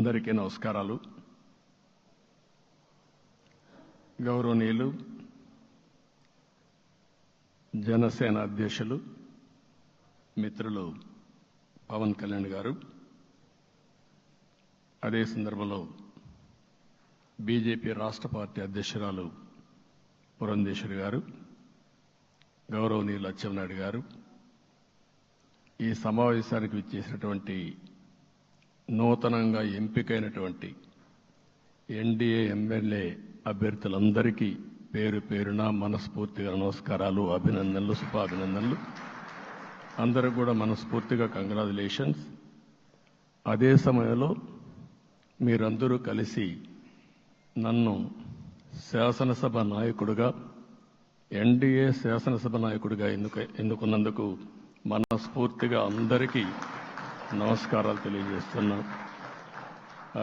అందరికీ నమస్కారాలు. గౌరవనీయులు జనసేన అధ్యక్షులు మిత్రులు పవన్ కళ్యాణ్ గారు, అదే సందర్భంలో బీజేపీ రాష్ట్ర పార్టీ అధ్యక్షురాలు పురంధేశ్వరి గారు, గౌరవనీయులు అచ్చెన్నాయుడు గారు, ఈ సమావేశానికి విచ్చేసినటువంటి నూతనంగా ఎంపికైనటువంటి ఎన్డీఏ ఎమ్మెల్యే అభ్యర్థులందరికీ పేరు పేరున మనస్ఫూర్తిగా నమస్కారాలు, అభినందనలు, శుభాభినందనలు. అందరూ కూడా మనస్ఫూర్తిగా కంగ్రాచులేషన్స్. అదే సమయంలో మీరందరూ కలిసి నన్ను శాసనసభ నాయకుడిగా, ఎన్డీఏ శాసనసభ నాయకుడిగా ఎన్నుకున్నందుకు మనస్ఫూర్తిగా అందరికీ నమస్కారాలు తెలియజేస్తున్నా,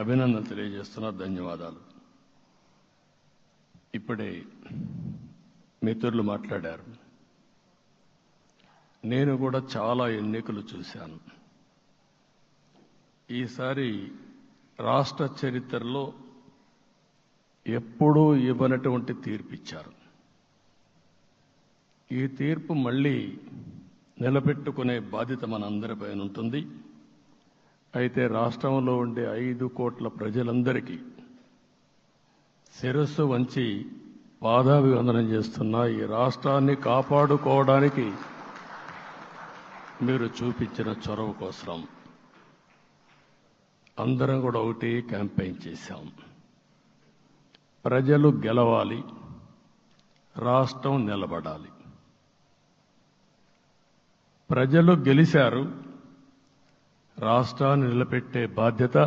అభినందనలు తెలియజేస్తున్నా, ధన్యవాదాలు. ఇప్పుడే మిత్రులు మాట్లాడారు. నేను కూడా చాలా ఎన్నికలు చూశాను. ఈసారి రాష్ట్ర చరిత్రలో ఎప్పుడూ ఇవ్వనటువంటి తీర్పు ఇచ్చారు. ఈ తీర్పు మళ్ళీ నిలబెట్టుకునే బాధ్యత మనందరిపైన ఉంటుంది. అయితే రాష్ట్రంలో ఉండే 5 కోట్ల ప్రజలందరికీ శిరస్సు వంచి పాదాభివందనం చేస్తున్నా. ఈ రాష్ట్రాన్ని కాపాడుకోవడానికి మీరు చూపించిన చొరవ కోసం అందరం కూడా ఒకటి క్యాంపెయిన్ చేశాం. ప్రజలు గెలవాలి, రాష్ట్రం నిలబడాలి. ప్రజలు గెలిచారు. రాష్ట్రాన్ని నిలబెట్టే బాధ్యత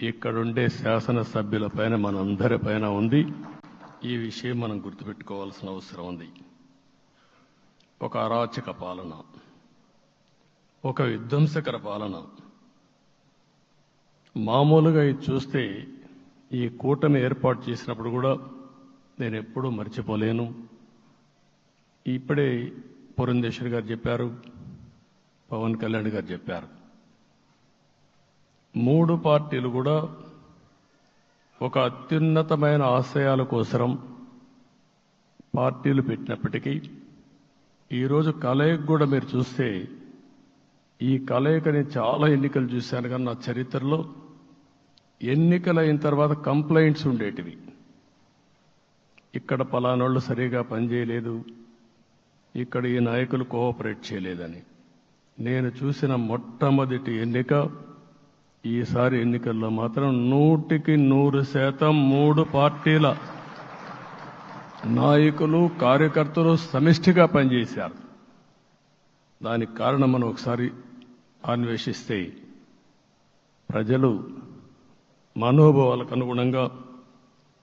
ఇక్కడుండే శాసనసభ్యులపైన, మనందరిపైన ఉంది. ఈ విషయం మనం గుర్తుపెట్టుకోవాల్సిన అవసరం ఉంది. ఒక అరాచక పాలన, ఒక విధ్వంసకర పాలన. మామూలుగా ఇది చూస్తే ఈ కూటమి ఏర్పాటు చేసినప్పుడు కూడా నేను ఎప్పుడూ మర్చిపోలేను. ఇప్పుడే పురంధేశ్వరి గారు చెప్పారు, పవన్ కళ్యాణ్ గారు చెప్పారు. 3 పార్టీలు కూడా ఒక అత్యున్నతమైన ఆశయాల కోసం పార్టీలు పెట్టినప్పటికీ ఈరోజు కలయిక కూడా మీరు చూస్తే, ఈ కలయికని చాలా ఎన్నికలు చూశాను కానీ నా చరిత్రలో ఎన్నికలైన తర్వాత కంప్లైంట్స్ ఉండేటివి. ఇక్కడ పలానోళ్ళు సరిగా పనిచేయలేదు, ఇక్కడ ఈ నాయకులు కోఆపరేట్ చేయలేదని. నేను చూసిన మొట్టమొదటి ఎన్నిక, ఈసారి ఎన్నికల్లో మాత్రం 100కి 100% 3 పార్టీల నాయకులు, కార్యకర్తలు సమిష్టిగా పనిచేశారు. దానికి కారణం మనం ఒకసారి అన్వేషిస్తే, ప్రజలు మనోభావాలకు అనుగుణంగా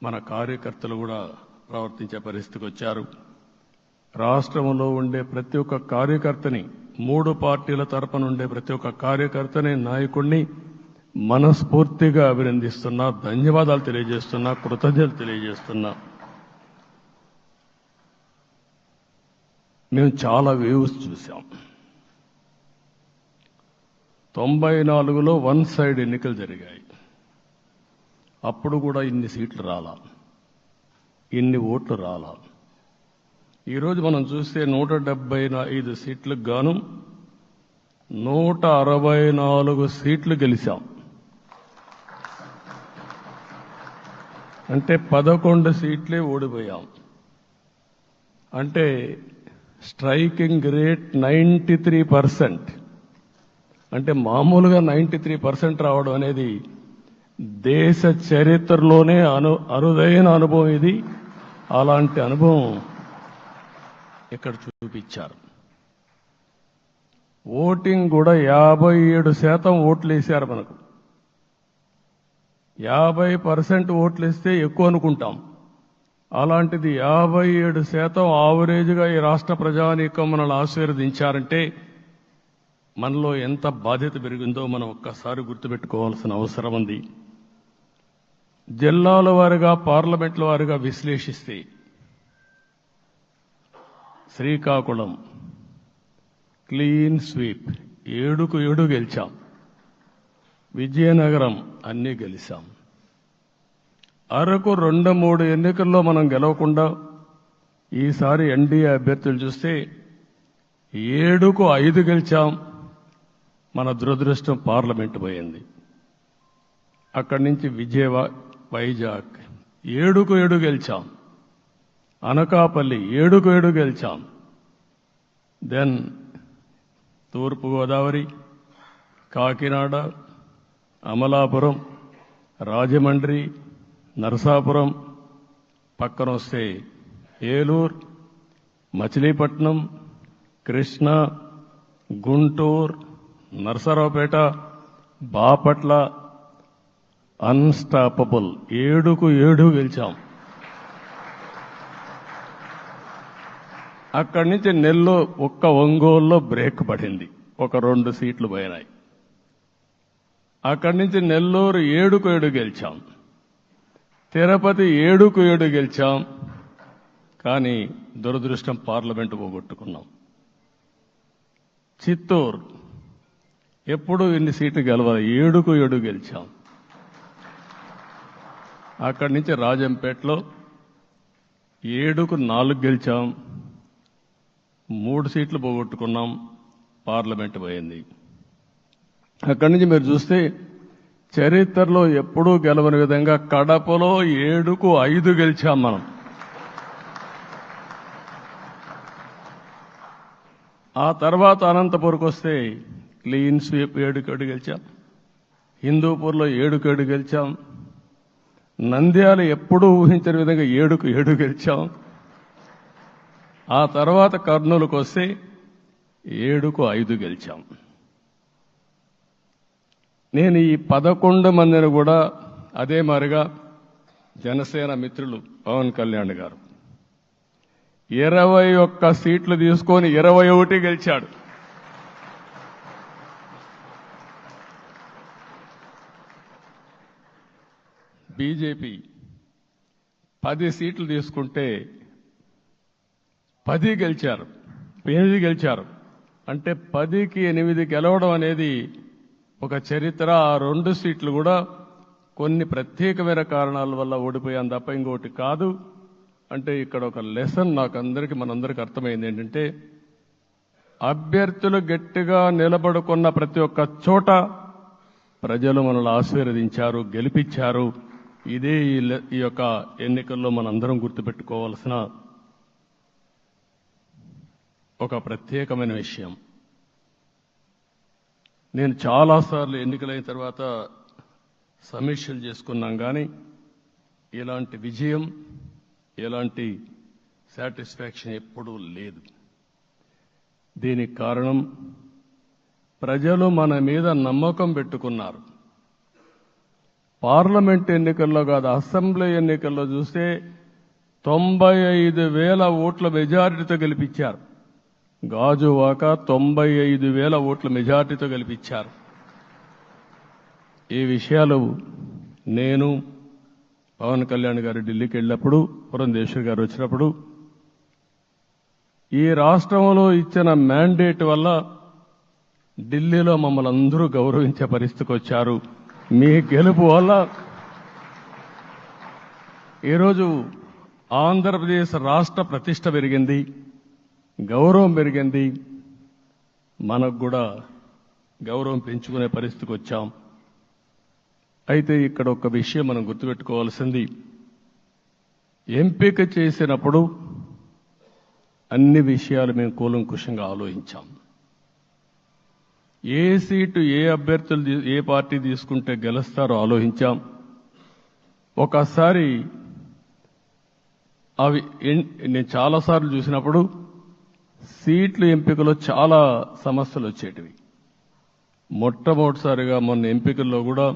మన కార్యకర్తలు కూడా ప్రవర్తించే పరిస్థితికి వచ్చారు. రాష్ట్రంలో ఉండే ప్రతి ఒక్క కార్యకర్తని, 3 పార్టీల తరపున ఉండే ప్రతి ఒక్క కార్యకర్తని, నాయకుడిని మనస్ఫూర్తిగా అభినందిస్తున్నా, ధన్యవాదాలు తెలియజేస్తున్నా, కృతజ్ఞతలు తెలియజేస్తున్నా. మేము చాలా వేవ్స్ చూసాం. 94లో 1 సైడ్ ఎన్నికలు జరిగాయి. అప్పుడు కూడా ఇన్ని సీట్లు రాలా, ఇన్ని ఓట్లు రాలా. ఈరోజు మనం చూస్తే 175 సీట్లకు గాను 164 సీట్లు గెలిచాం. అంటే 11 సీట్లే ఓడిపోయాం. అంటే స్ట్రైకింగ్ రేట్ 93%. అంటే మామూలుగా 93% రావడం అనేది దేశ చరిత్రలోనే అరుదైన అనుభవం ఇది. అలాంటి అనుభవం ఇక్కడ చూపించారు. ఓటింగ్ కూడా 57% ఓట్లు వేశారు. మనకు 50% ఓట్లు వేస్తే ఎక్కువ అనుకుంటాం. అలాంటిది 57% ఆవరేజ్గా ఈ రాష్ట్ర ప్రజానీకం మనల్ని ఆశీర్వదించారంటే మనలో ఎంత బాధ్యత పెరిగిందో మనం ఒక్కసారి గుర్తుపెట్టుకోవాల్సిన అవసరం ఉంది. జిల్లాల వారీగా, పార్లమెంట్ల వారీగా విశ్లేషిస్తే శ్రీకాకుళం క్లీన్ స్వీప్, 7కు 7 గెలిచాం. విజయనగరం అన్నీ గెలిచాం. అరకు 2-3 ఎన్నికల్లో మనం గెలవకుండా ఈసారి ఎన్డీఏ అభ్యర్థులు చూస్తే 7కు 5 గెలిచాం. మన దురదృష్టం పార్లమెంటు పోయింది. అక్కడి నుంచి వైజాగ్ 7కు 7 గెలిచాం. అనకాపల్లి 7కు 7 గెలిచాం. దెన్ తూర్పుగోదావరి, కాకినాడ, అమలాపురం, రాజమండ్రి, నరసాపురం, పక్కన వస్తే ఏలూరు, మచిలీపట్నం, కృష్ణా, గుంటూరు, నరసరావుపేట, బాపట్ల అన్స్టాపబుల్ 7కు 7 గెలిచాం. అక్కడి నుంచి ఒక్క ఒంగోలులో బ్రేక్ పడింది, ఒక 2 సీట్లు పోయినాయి. అక్కడి నుంచి నెల్లూరు 7కు 7 గెలిచాం. తిరుపతి 7కు 7 గెలిచాం. కానీ దురదృష్టం పార్లమెంటు పోగొట్టుకున్నాం. చిత్తూరు ఎప్పుడు ఇన్ని సీట్లు గెలవాలి, 7కు 7 గెలిచాం. అక్కడి నుంచి రాజంపేటలో 7కు 4 గెలిచాం. 3 సీట్లు పోగొట్టుకున్నాం, పార్లమెంటు పోయింది. అక్కడి నుంచి మీరు చూస్తే చరిత్రలో ఎప్పుడూ గెలవని విధంగా కడపలో 7కు 5 గెలిచాం మనం. ఆ తర్వాత అనంతపురకు వస్తే క్లీన్ స్వీప్ 7కు 7 గెలిచాం. హిందూపూర్లో 7కు 7 గెలిచాం. నంద్యాల ఎప్పుడూ ఊహించని విధంగా 7కు 7 గెలిచాం. ఆ తర్వాత కర్నూలుకు వస్తే 7కు 5 గెలిచాం. నేను ఈ 11 మందిని కూడా అదే మారిగా జనసేన మిత్రులు పవన్ కళ్యాణ్ గారు 21 సీట్లు తీసుకొని 21 గెలిచాడు. బీజేపీ 10 సీట్లు తీసుకుంటే 10 గెలిచారు, 8 గెలిచారు. అంటే 10కి 8 గెలవడం అనేది ఒక చరిత్ర. ఆ 2 సీట్లు కూడా కొన్ని ప్రత్యేకమైన కారణాల వల్ల ఓడిపోయాం తప్ప ఇంకోటి కాదు. అంటే ఇక్కడ ఒక లెసన్ మనందరికీ అర్థమైంది ఏంటంటే, అభ్యర్థులు గట్టిగా నిలబడుకున్న ప్రతి ఒక్క చోట ప్రజలు మనల్ని ఆశీర్వదించారు, గెలిపించారు. ఇదే ఈ యొక్క ఎన్నికల్లో మనందరం గుర్తుపెట్టుకోవాల్సిన ఒక ప్రత్యేకమైన విషయం. నేను చాలాసార్లు ఎన్నికలైన తర్వాత సమీక్షలు చేసుకున్నాం, కానీ ఇలాంటి విజయం, ఎలాంటి సాటిస్ఫాక్షన్ ఎప్పుడూ లేదు. దీనికి కారణం ప్రజలు మన మీద నమ్మకం పెట్టుకున్నారు. పార్లమెంట్ ఎన్నికల్లో కాదు, అసెంబ్లీ ఎన్నికల్లో చూస్తే 95,000 ఓట్ల మెజారిటీతో గెలిపించారు. గాజువాక 95,000 ఓట్ల మెజారిటీతో గెలిపించారు. ఈ విషయాలు నేను పవన్ కళ్యాణ్ గారు ఢిల్లీకి వెళ్ళినప్పుడు, పురంధేశ్వరి గారు వచ్చినప్పుడు, ఈ రాష్ట్రంలో ఇచ్చిన మ్యాండేట్ వల్ల ఢిల్లీలో మమ్మల్ని అందరూ గౌరవించే పరిస్థితికి వచ్చారు. మీ గెలుపు వల్ల ఈరోజు ఆంధ్రప్రదేశ్ రాష్ట్ర ప్రతిష్ట పెరిగింది, గౌరవం పెరిగింది. మనకు కూడా గౌరవం పెంచుకునే పరిస్థితికి వచ్చాం. అయితే ఇక్కడ ఒక విషయం మనం గుర్తుపెట్టుకోవాల్సింది, ఎంపిక చేసినప్పుడు అన్ని విషయాలు మేము కూలంకుషంగా ఆలోచించాం. ఏ సీటు ఏ అభ్యర్థులు ఏ పార్టీ తీసుకుంటే గెలుస్తారో ఆలోచించాం. ఒకసారి నేను చాలాసార్లు చూసినప్పుడు సీట్ల ఎంపికలో చాలా సమస్యలు వచ్చేటివి. మొట్టమొదటిసారిగా మొన్న ఎంపికల్లో కూడా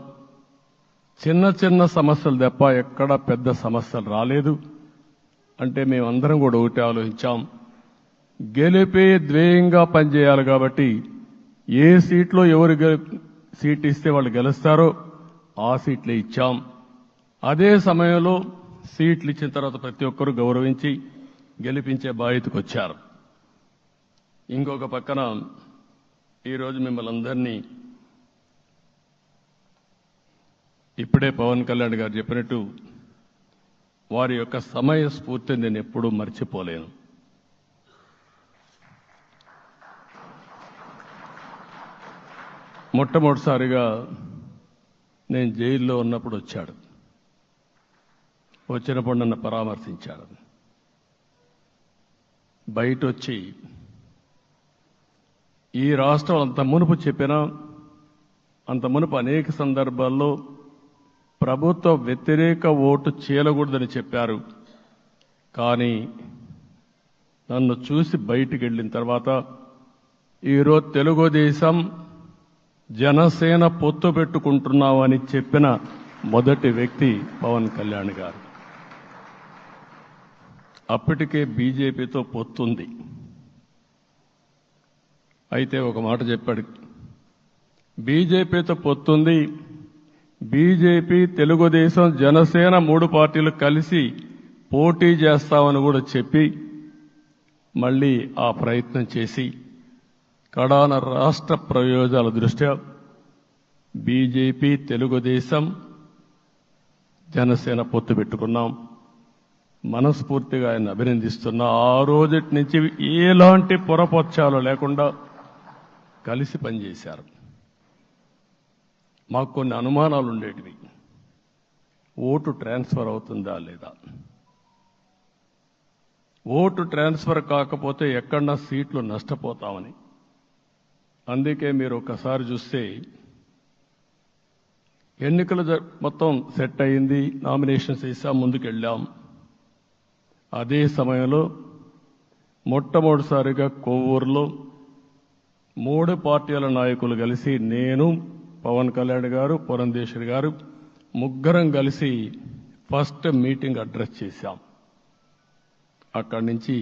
చిన్న చిన్న సమస్యలు తప్ప ఎక్కడ పెద్ద సమస్యలు రాలేదు. అంటే మేమందరం కూడా ఒకటి ఆలోచించాం, గెలిపే ధ్యేయంగా పనిచేయాలి. కాబట్టి ఏ సీట్లో ఎవరు సీట్ ఇస్తే వాళ్ళు గెలుస్తారో ఆ సీట్లే ఇచ్చాం. అదే సమయంలో సీట్లు ఇచ్చిన తర్వాత ప్రతి ఒక్కరూ గౌరవించి గెలిపించే బాధ్యతకు వచ్చారు. ఇంకొక పక్కన ఈరోజు మిమ్మల్ని అందరినీ ఇప్పుడే పవన్ కళ్యాణ్ గారు చెప్పినట్టు వారి యొక్క సమయ స్ఫూర్తిని నేను ఎప్పుడూ మర్చిపోలేను. మొట్టమొదటిసారిగా నేను జైల్లో ఉన్నప్పుడు వచ్చాడు. వచ్చినప్పుడు నన్ను పరామర్శించాడు. బయట వచ్చి ఈ రాష్ట్రం అంత మునుపు చెప్పినా అంత మునుపు అనేక సందర్భాల్లో ప్రభుత్వ వ్యతిరేక ఓటు చీలకూడదని చెప్పారు. కానీ నన్ను చూసి బయటికి వెళ్ళిన తర్వాత ఈరోజు తెలుగుదేశం జనసేన పొత్తు పెట్టుకుంటున్నామని చెప్పిన మొదటి వ్యక్తి పవన్ కళ్యాణ్ గారు. అప్పటికే బీజేపీతో పొత్తుంది. అయితే ఒక మాట చెప్పాడు, బీజేపీతో పొత్తుంది, బీజేపీ తెలుగుదేశం జనసేన 3 పార్టీలు కలిసి పోటీ చేస్తామని కూడా చెప్పి మళ్ళీ ఆ ప్రయత్నం చేసి కడాన రాష్ట్ర ప్రయోజనాల దృష్ట్యా బీజేపీ తెలుగుదేశం జనసేన పొత్తు పెట్టుకున్నాం. మనస్ఫూర్తిగా ఆయన అభినందిస్తున్నా. ఆ రోజటి నుంచి ఎలాంటి పొరపక్షాలు లేకుండా కలిసి పనిచేశారు. మాకు కొన్ని అనుమానాలు ఉండేటివి. ఓటు ట్రాన్స్ఫర్ అవుతుందా లేదా, ఓటు ట్రాన్స్ఫర్ కాకపోతే ఎక్కడన్నా సీట్లు నష్టపోతామని. అందుకే మీరు ఒకసారి చూస్తే ఎన్నికలు మొత్తం సెట్ అయింది, నామినేషన్స్ వేసాం, ముందుకెళ్ళాం. అదే సమయంలో మొట్టమొదటిసారిగా కొవ్వూరులో 3 పార్టీల నాయకులు కలిసి, నేను, పవన్ కళ్యాణ్ గారు, పురంధేశ్వరి గారు ముగ్గురం కలిసి ఫస్ట్ మీటింగ్ అడ్రస్ చేశాం. అక్కడి నుంచి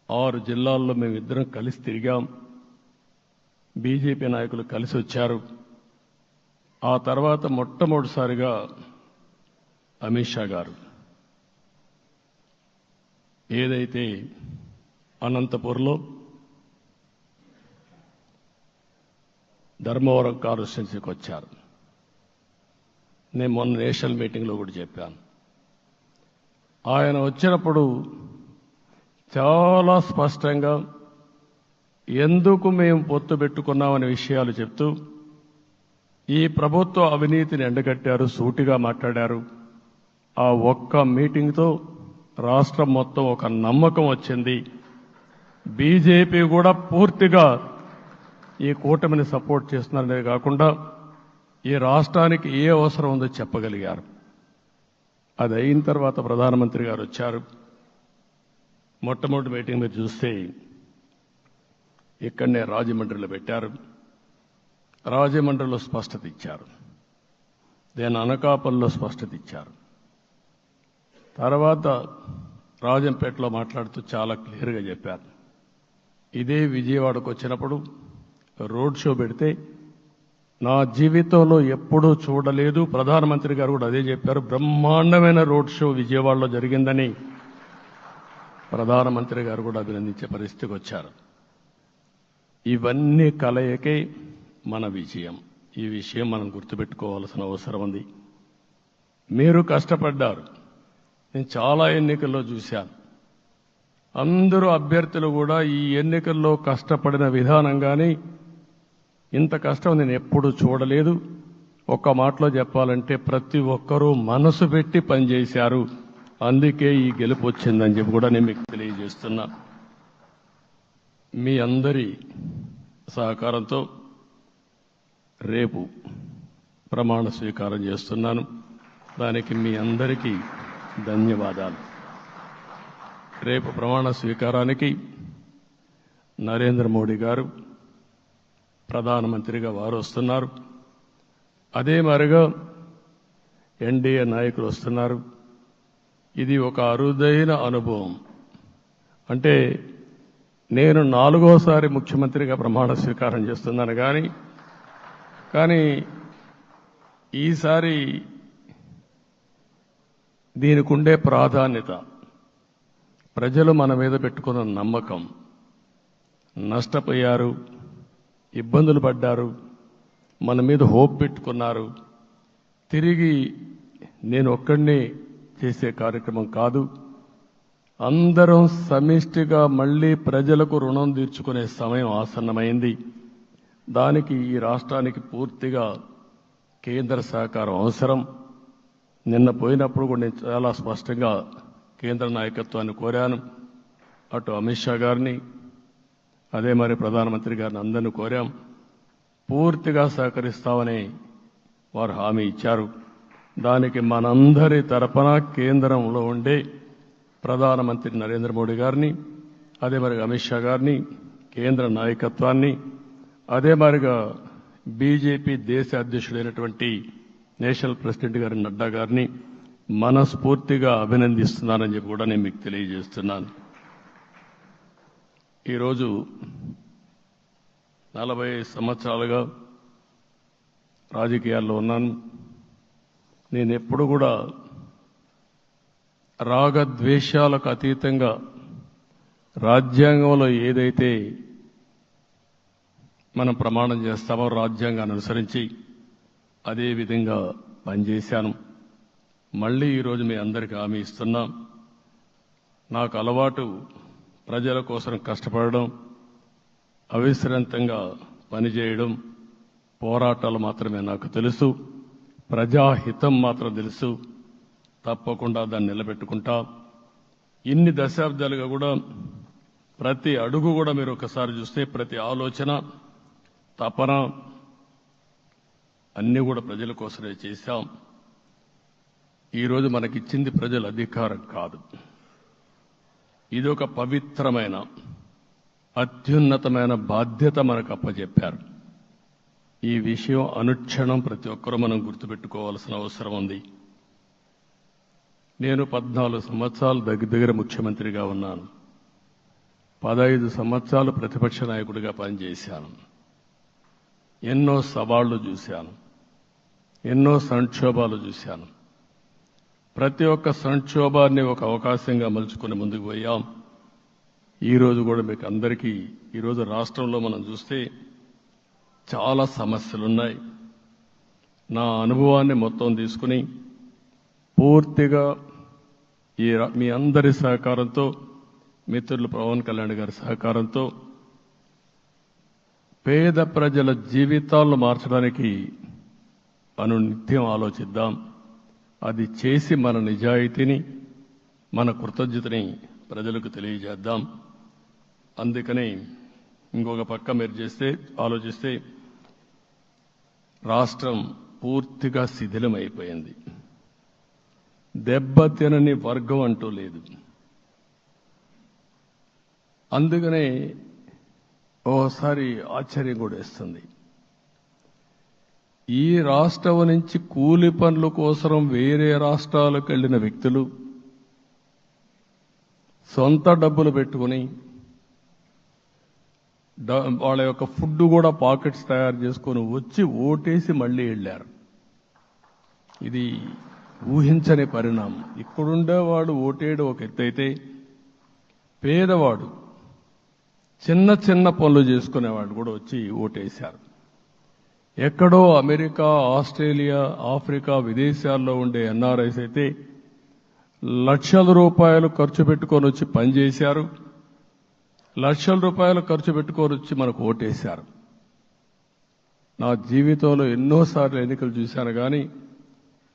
6 జిల్లాల్లో మేమిద్దరం కలిసి తిరిగాం. బీజేపీ నాయకులు కలిసి వచ్చారు. ఆ తర్వాత మొట్టమొదటిసారిగా అమిత్ షా గారు ఏదైతే అనంతపూర్లో ధర్మవరం కాన్స్టిట్యున్సీకి వచ్చారు. నేను మొన్న నేషనల్ మీటింగ్లో కూడా చెప్పాను. ఆయన వచ్చినప్పుడు చాలా స్పష్టంగా ఎందుకు మేము పొత్తు పెట్టుకున్నామనే విషయాలు చెప్తూ ఈ ప్రభుత్వ అవినీతిని ఎండగట్టారు, సూటిగా మాట్లాడారు. ఆ ఒక్క మీటింగ్తో రాష్ట్రం మొత్తం ఒక నమ్మకం వచ్చింది. బీజేపీ కూడా పూర్తిగా ఈ కూటమిని సపోర్ట్ చేస్తున్నారనే కాకుండా ఈ రాష్ట్రానికి ఏ అవసరం ఉందో చెప్పగలిగారు. అది అయిన తర్వాత ప్రధానమంత్రి గారు వచ్చారు. మొట్టమొదటి మీటింగ్ మీరు చూస్తే ఇక్కడనే రాజమండ్రిలో పెట్టారు. రాజమండ్రిలో స్పష్టత ఇచ్చారు, దేని అనకాపల్లిలో స్పష్టత ఇచ్చారు. తర్వాత రాజంపేటలో మాట్లాడుతూ చాలా క్లియర్గా చెప్పారు. ఇదే విజయవాడకు వచ్చినప్పుడు రోడ్ షో పెడితే నా జీవితంలో ఎప్పుడూ చూడలేదు, ప్రధానమంత్రి గారు కూడా అదే చెప్పారు, బ్రహ్మాండమైన రోడ్ షో విజయవాడలో జరిగిందని ప్రధానమంత్రి గారు కూడా అభినందించే పరిస్థితికి వచ్చారు. ఇవన్నీ కలయికే మన విజయం. ఈ విషయం మనం గుర్తుపెట్టుకోవాల్సిన అవసరం ఉంది. మీరు కష్టపడ్డారు. నేను చాలా ఎన్నికల్లో చూశాను. అందరూ అభ్యర్థులు కూడా ఈ ఎన్నికల్లో కష్టపడిన విధానం కానీ ఇంత కష్టం నేను ఎప్పుడూ చూడలేదు. ఒక్క మాటలో చెప్పాలంటే ప్రతి ఒక్కరూ మనసు పెట్టి పనిచేశారు. అందుకే ఈ గెలుపు వచ్చిందని చెప్పి కూడా నేను మీకు తెలియజేస్తున్నా. మీ అందరి సహకారంతో రేపు ప్రమాణ స్వీకారం చేస్తున్నాను. దానికి మీ అందరికీ ధన్యవాదాలు. రేపు ప్రమాణ స్వీకారానికి నరేంద్ర మోడీ గారు ప్రధానమంత్రిగా వారు వస్తున్నారు. అదే మరిగా ఎన్డీఏ నాయకులు వస్తున్నారు. ఇది ఒక అరుదైన అనుభవం. అంటే నేను 4వసారి ముఖ్యమంత్రిగా ప్రమాణ స్వీకారం చేస్తున్నాను కానీ ఈసారి దీనికి ఉండే ప్రాధాన్యత, ప్రజలు మన మీద పెట్టుకున్న నమ్మకం, నష్టపోయారు, ఇబ్బందులు పడ్డారు, మన మీద హోప్ పెట్టుకున్నారు. తిరిగి నేను ఒక్కడినే చేసే కార్యక్రమం కాదు. అందరం సమిష్టిగా మళ్లీ ప్రజలకు రుణం తీర్చుకునే సమయం ఆసన్నమైంది. దానికి ఈ రాష్ట్రానికి పూర్తిగా కేంద్ర సహకారం అవసరం. నిన్న పోయినప్పుడు కూడా నేను చాలా స్పష్టంగా కేంద్ర నాయకత్వాన్ని కోరాను. అటు అమిత్ షా గారిని, అదే మరి ప్రధానమంత్రి గారిని అందరినీ కోరాం. పూర్తిగా సహకరిస్తామని వారు హామీ ఇచ్చారు. దానికి మనందరి తరపున కేంద్రంలో ఉండే ప్రధానమంత్రి నరేంద్ర మోడీ గారిని, అదే మరి అమిత్ షా గారిని, కేంద్ర నాయకత్వాన్ని, అదే మరిగా బీజేపీ దేశ అధ్యక్షుడైనటువంటి నేషనల్ ప్రెసిడెంట్ గారి నడ్డా గారిని మనస్ఫూర్తిగా అభినందిస్తున్నానని చెప్పి కూడా నేను మీకు తెలియజేస్తున్నాను. ఈరోజు 40 సంవత్సరాలుగా రాజకీయాల్లో ఉన్నాను. నేను ఎప్పుడు కూడా రాగద్వేషాలకు అతీతంగా రాజ్యాంగంలో ఏదైతే మనం ప్రమాణం చేస్తామో రాజ్యాంగాన్ని అనుసరించి అదే విధంగా పనిచేశాను. మళ్ళీ ఈరోజు మీ అందరికీ హామీ ఇస్తున్నాం. నాకు అలవాటు ప్రజల కోసం కష్టపడడం, అవిశ్రాంతంగా పనిచేయడం, పోరాటాలు మాత్రమే నాకు తెలుసు. ప్రజాహితం మాత్రం తెలుసు. తప్పకుండా దాన్ని నిలబెట్టుకుంటా. ఇన్ని దశాబ్దాలుగా కూడా ప్రతి అడుగు కూడా మీరు ఒకసారి చూస్తే ప్రతి ఆలోచన, తపన అన్నీ కూడా ప్రజల కోసమే చేశాం. ఈరోజు మనకిచ్చింది ప్రజల అధికారం కాదు. ఇది ఒక పవిత్రమైన అత్యున్నతమైన బాధ్యత మనకు అప్పచెప్పారు. ఈ విషయం అనుక్షణం ప్రతి ఒక్కరూ మనం గుర్తుపెట్టుకోవాల్సిన అవసరం ఉంది. నేను 14 సంవత్సరాలు దగ్గర ముఖ్యమంత్రిగా ఉన్నాను. 15 సంవత్సరాలు ప్రతిపక్ష నాయకుడిగా పనిచేశాను. ఎన్నో సవాళ్లు చూశాను, ఎన్నో సంక్షోభాలు చూశాను. ప్రతి ఒక్క సంక్షోభాన్ని ఒక అవకాశంగా మలుచుకుని ముందుకు పోయాం. ఈరోజు కూడా మీకు అందరికీ ఈరోజు రాష్ట్రంలో మనం చూస్తే చాలా సమస్యలున్నాయి. నా అనుభవాన్ని మొత్తం తీసుకుని పూర్తిగా మీ అందరి సహకారంతో, మిత్రులు పవన్ కళ్యాణ్ గారి సహకారంతో పేద ప్రజల జీవితాలను మార్చడానికి అనునిత్యం ఆలోచిద్దాం. అది చేసి మన నిజాయితీని, మన కృతజ్ఞతని ప్రజలకు తెలియజేద్దాం. అందుకని ఇంకొక పక్క మీరు ఆలోచిస్తే రాష్ట్రం పూర్తిగా శిథిలమైపోయింది. దెబ్బతినని వర్గం అంటూ లేదు. అందుకనే ఓసారి ఆశ్చర్యం కూడా వేస్తుంది. ఈ రాష్ట్రం నుంచి కూలి పనుల కోసం వేరే రాష్ట్రాలకు వెళ్లిన వ్యక్తులు సొంత డబ్బులు పెట్టుకుని వాళ్ళ యొక్క ఫుడ్ కూడా పాకెట్స్ తయారు చేసుకొని వచ్చి ఓటేసి మళ్లీ వెళ్లారు. ఇది ఊహించని పరిణామం. ఇక్కడుండేవాడు ఓటేయడం ఒక ఎత్తైతే, పేదవాడు చిన్న చిన్న పనులు చేసుకునేవాడు కూడా వచ్చి ఓటేశారు. ఎక్కడో అమెరికా, ఆస్ట్రేలియా, ఆఫ్రికా విదేశాల్లో ఉండే ఎన్ఆర్ఐస్ అయితే లక్షల రూపాయలు ఖర్చు పెట్టుకొని వచ్చి పనిచేశారు. లక్షల రూపాయలు ఖర్చు పెట్టుకొని వచ్చి మనకు ఓటేశారు. నా జీవితంలో ఎన్నోసార్లు ఎన్నికలు చూశాను, కానీ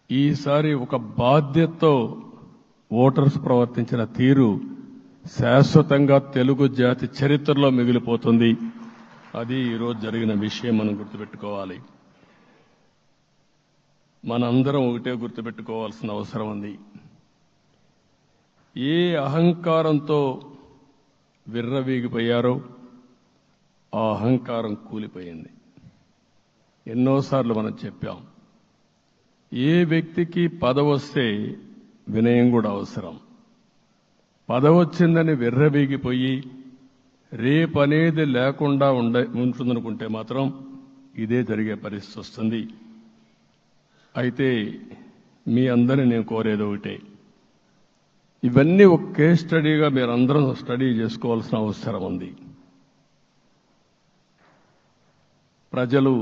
ఈసారి ఒక బాధ్యతతో ఓటర్స్ ప్రవర్తించిన తీరు శాశ్వతంగా తెలుగు జాతి చరిత్రలో మిగిలిపోతుంది. అది ఈరోజు జరిగిన విషయం మనం గుర్తుపెట్టుకోవాలి. మనందరం ఒకటే గుర్తుపెట్టుకోవాల్సిన అవసరం ఉంది. ఏ అహంకారంతో విర్రవీగిపోయారో ఆ అహంకారం కూలిపోయింది. ఎన్నోసార్లు మనం చెప్పాం, ఏ వ్యక్తికి పదవొస్తే వినయం కూడా అవసరం. పదవొచ్చిందని విర్రవీగిపోయి రేపనేది లేకుండా ఉంటుందనుకుంటే మాత్రం ఇదే జరిగే పరిస్థితి వస్తుంది. అయితే మీ అందరినీ నేను కోరేది ఒకటే, ఇవన్నీ ఒక కేస్ స్టడీగా మీరందరూ స్టడీ చేసుకోవాల్సిన అవసరం ఉంది. ప్రజలు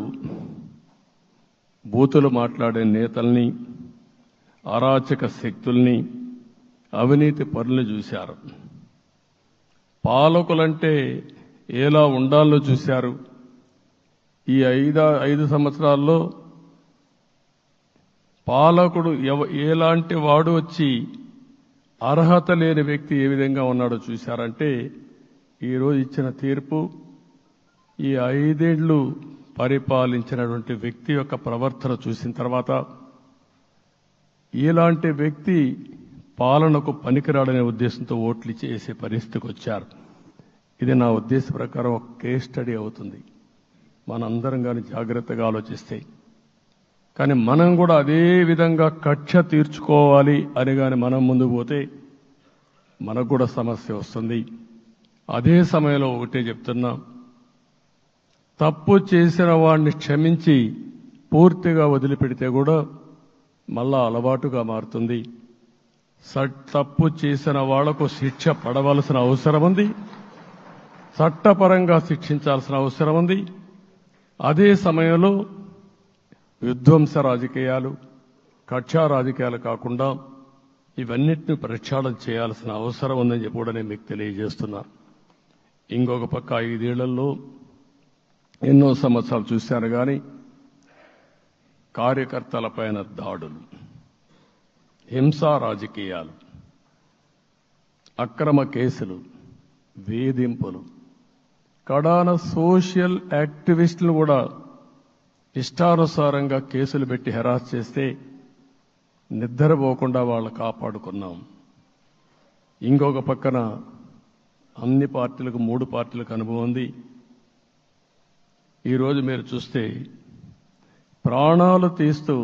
బూతులు మాట్లాడే నేతల్ని, అరాచక శక్తుల్ని, అవినీతి పరుల్ని చూశారు. పాలకులంటే ఎలా ఉండాలో చూశారు. ఈ 5 సంవత్సరాల్లో పాలకుడు ఎలాంటి వాడు వచ్చి అర్హత లేని వ్యక్తి ఏ విధంగా ఉన్నాడో చూశారంటే, ఈరోజు ఇచ్చిన తీర్పు ఈ 5 ఏళ్లు పరిపాలించినటువంటి వ్యక్తి యొక్క ప్రవర్తన చూసిన తర్వాత ఇలాంటి వ్యక్తి పాలనకు పనికిరాడనే ఉద్దేశంతో ఓట్లు చేసే పరిస్థితికి వచ్చారు. ఇది నా ఉద్దేశ ప్రకారం ఒక కేస్ స్టడీ అవుతుంది, మనందరం కానీ జాగ్రత్తగా ఆలోచిస్తే. కానీ మనం కూడా అదే విధంగా కక్ష తీర్చుకోవాలి అని కానీ మనం ముందుకు పోతే మనకు కూడా సమస్య వస్తుంది. అదే సమయంలో ఒకటే చెప్తున్నా, తప్పు చేసిన వాడిని క్షమించి పూర్తిగా వదిలిపెడితే కూడా మళ్ళా అలవాటుగా మారుతుంది. తప్పు చేసిన వాళ్లకు శిక్ష పడవలసిన అవసరం ఉంది, చట్టపరంగా శిక్షించాల్సిన అవసరం ఉంది. అదే సమయంలో విధ్వంస రాజకీయాలు, కక్షా రాజకీయాలు కాకుండా ఇవన్నిటిని ప్రక్షాళన చేయాల్సిన అవసరం ఉందని చెప్పి కూడా నేను మీకు తెలియజేస్తున్నా. ఇంకొక పక్క 5 ఏళ్లలో ఎన్నో సంవత్సరాలు చూశాను కానీ కార్యకర్తలపైన దాడులు, హింసా రాజకీయాలు, అక్రమ కేసులు, వేధింపులు, కడాన సోషల్ యాక్టివిస్టులు కూడా ఇష్టానుసారంగా కేసులు పెట్టి హెరాస్ చేస్తే నిద్రపోకుండా వాళ్ళు కాపాడుకున్నాం. ఇంకొక పక్కన అన్ని పార్టీలకు 3 పార్టీలకు అనుభవం ఉంది. ఈరోజు మీరు చూస్తే ప్రాణాలు తీస్తూ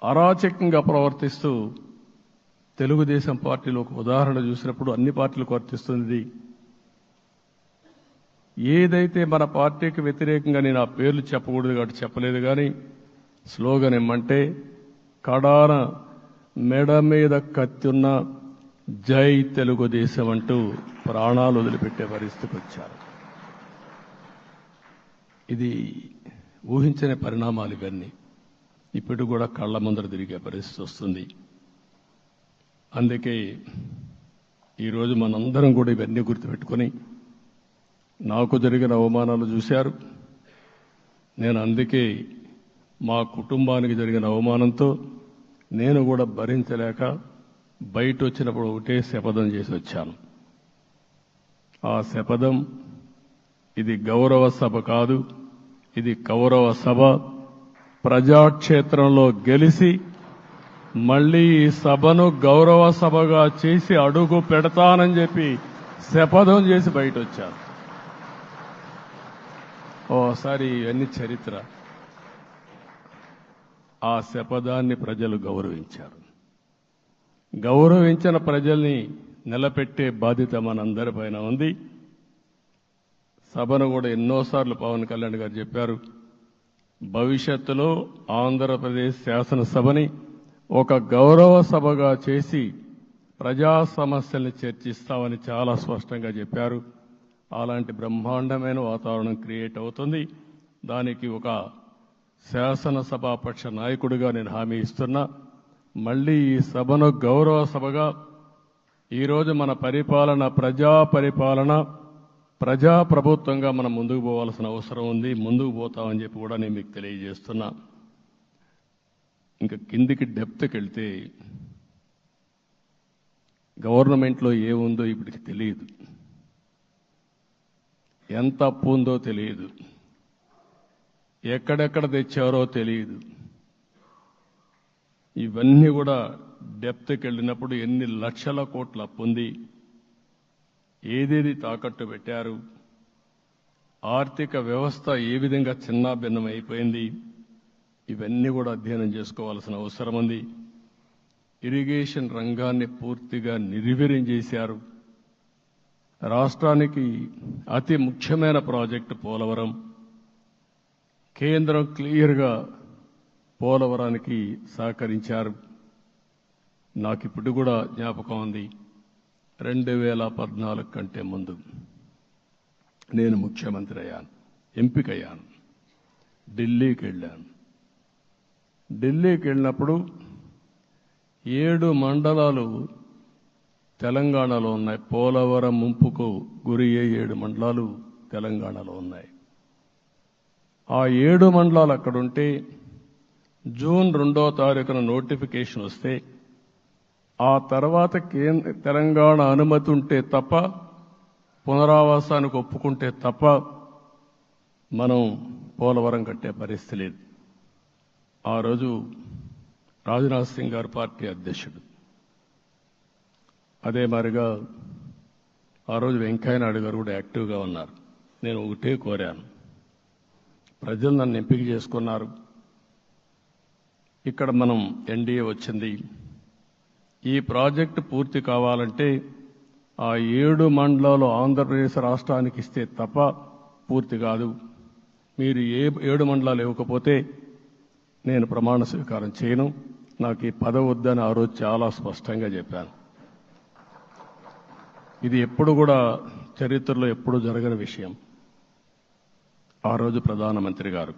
అరాచకంగా ప్రవర్తిస్తూ తెలుగుదేశం పార్టీలో ఒక ఉదాహరణ చూసినప్పుడు అన్ని పార్టీలకు వర్తిస్తుంది. ఏదైతే మన పార్టీకి వ్యతిరేకంగా నేను ఆ పేర్లు చెప్పకూడదు కాబట్టి చెప్పలేదు, కానీ స్లోగన్ ఏమంటే కడాన మెడ మీద కత్తున్న జై తెలుగుదేశం అంటూ ప్రాణాలు వదిలిపెట్టే పరిస్థితికి వచ్చారు. ఇది ఊహించని పరిణామాలు ఇవన్నీ. ఇప్పుడు కూడా కళ్ల ముందర తిరిగే పరిస్థితి వస్తుంది. అందుకే ఈరోజు మనందరం కూడా ఇవన్నీ గుర్తుపెట్టుకొని, నాకు జరిగిన అవమానాలు చూశారు. నేను అందుకే మా కుటుంబానికి జరిగిన అవమానంతో నేను కూడా భరించలేక బయట వచ్చినప్పుడు ఒకటే శపథం చేసి వచ్చాను. ఆ శపథం, ఇది గౌరవ సభ కాదు, ఇది కౌరవ సభ. ప్రజాక్షేత్రంలో గెలిచి మళ్లీ ఈ సభను గౌరవ సభగా చేసి అడుగు పెడతానని చెప్పి శపథం చేసి బయట వచ్చాను. ఓసారి ఇవన్నీ చరిత్ర. ఆ శపథాన్ని ప్రజలు గౌరవించారు. గౌరవించిన ప్రజల్ని నిలబెట్టే బాధ్యత మనందరిపైన ఉంది. సభను కూడా ఎన్నోసార్లు పవన్ కళ్యాణ్ గారు చెప్పారు, భవిష్యత్తులో ఆంధ్రప్రదేశ్ శాసనసభని ఒక గౌరవ సభగా చేసి ప్రజా సమస్యల్ని చర్చిస్తామని చాలా స్పష్టంగా చెప్పారు. అలాంటి బ్రహ్మాండమైన వాతావరణం క్రియేట్ అవుతుంది. దానికి ఒక శాసనసభాపక్ష నాయకుడిగా నేను హామీ ఇస్తున్నా. మళ్లీ ఈ సభను గౌరవ సభగా, ఈరోజు మన పరిపాలన ప్రజా ప్రభుత్వంగా మనం ముందుకు పోవాల్సిన అవసరం ఉంది. ముందుకు పోతామని చెప్పి కూడా నేను మీకు తెలియజేస్తున్నా. ఇంకా కిందికి డెప్త్కి వెళ్తే గవర్నమెంట్లో ఏముందో ఇప్పటికి తెలియదు, ఎంత అప్పు ఉందో తెలియదు, ఎక్కడెక్కడ తెచ్చారో తెలియదు. ఇవన్నీ కూడా డెప్త్కి వెళ్ళినప్పుడు ఎన్ని లక్షల కోట్ల అప్పు ఉంది, ఏదేది తాకట్టు పెట్టారు, ఆర్థిక వ్యవస్థ ఏ విధంగా చిన్నాభిన్నం అయిపోయింది, ఇవన్నీ కూడా అధ్యయనం చేసుకోవాల్సిన అవసరం ఉంది. ఇరిగేషన్ రంగాన్ని పూర్తిగా నిర్వీర్యం చేశారు. రాష్ట్రానికి అతి ముఖ్యమైన ప్రాజెక్టు పోలవరం. కేంద్రం క్లియర్గా పోలవరానికి సహకరించారు. నాకు ఇప్పుడు కూడా జ్ఞాపకం ఉంది, 2014 కంటే ముందు నేను ముఖ్యమంత్రి అయ్యాను, ఎంపికయ్యాను, ఢిల్లీకి వెళ్ళాను, ఢిల్లీకి వెళ్ళినప్పుడు 7 మండలాలు తెలంగాణలో ఉన్నాయి. పోలవరం ముంపుకు గురి అయ్యే 7 మండలాలు తెలంగాణలో ఉన్నాయి. ఆ 7 మండలాలు అక్కడుంటే జూన్ 2వ తారీఖున నోటిఫికేషన్ వస్తే ఆ తర్వాత తెలంగాణ అనుమతి ఉంటే తప్ప, పునరావాసానికి ఒప్పుకుంటే తప్ప మనం పోలవరం కట్టే పరిస్థితి లేదు. ఆ రోజు రాజ్నాథ్ సింగ్ గారు పార్టీ అధ్యక్షుడు. అదే మాదిరిగా ఆ రోజు వెంకయ్య నాయుడు గారు కూడా యాక్టివ్గా ఉన్నారు. నేను ఒకటే కోరాను, ప్రజలు నన్ను ఎంపిక చేసుకున్నారు, ఇక్కడ మనం ఎన్డీఏ వచ్చింది, ఈ ప్రాజెక్టు పూర్తి కావాలంటే ఆ 7 మండలాలు ఆంధ్రప్రదేశ్ రాష్ట్రానికి ఇస్తే తప్ప పూర్తి కాదు. మీరు 7 మండలాలు ఇవ్వకపోతే నేను ప్రమాణ స్వీకారం చేయను, నాకు ఈ పదవి వద్దని ఆ రోజు చాలా స్పష్టంగా చెప్పాను. ఇది ఎప్పుడు కూడా చరిత్రలో ఎప్పుడు జరగని విషయం. ఆ రోజు ప్రధానమంత్రి గారు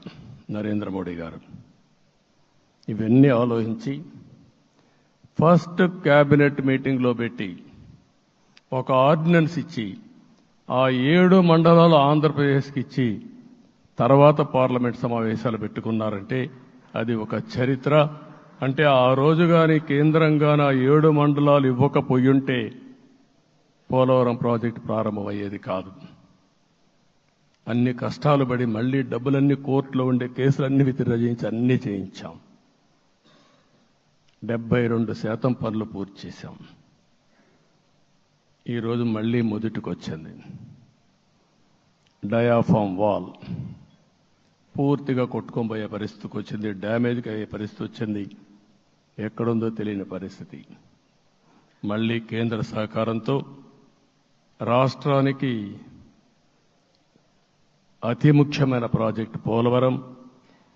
నరేంద్ర మోడీ గారు ఇవన్నీ ఆలోచించి ఫస్ట్ క్యాబినెట్ మీటింగ్లో పెట్టి ఒక ఆర్డినెన్స్ ఇచ్చి ఆ 7 మండలాలు ఆంధ్రప్రదేశ్కి ఇచ్చి తర్వాత పార్లమెంట్ సమావేశాలు పెట్టుకున్నారంటే అది ఒక చరిత్ర. అంటే ఆ రోజు కానీ కేంద్రంగాన 7 మండలాలు ఇవ్వకపోయుంటే పోలవరం ప్రాజెక్టు ప్రారంభమయ్యేది కాదు. అన్ని కష్టాలు పడి మళ్లీ డబ్బులన్నీ కోర్టులో ఉండే కేసులన్నీ విత్డ్రా చేయించి అన్నీ చేయించాం. 72% పనులు పూర్తి చేశాం. ఈరోజు మళ్లీ మొదటికి వచ్చింది. డయాఫామ్ వాల్ పూర్తిగా కొట్టుకొని పోయే పరిస్థితికి వచ్చింది, డ్యామేజ్కి అయ్యే పరిస్థితి వచ్చింది, ఎక్కడుందో తెలియని పరిస్థితి. మళ్లీ కేంద్ర సహకారంతో రాష్ట్రానికి అతి ముఖ్యమైన ప్రాజెక్టు పోలవరం,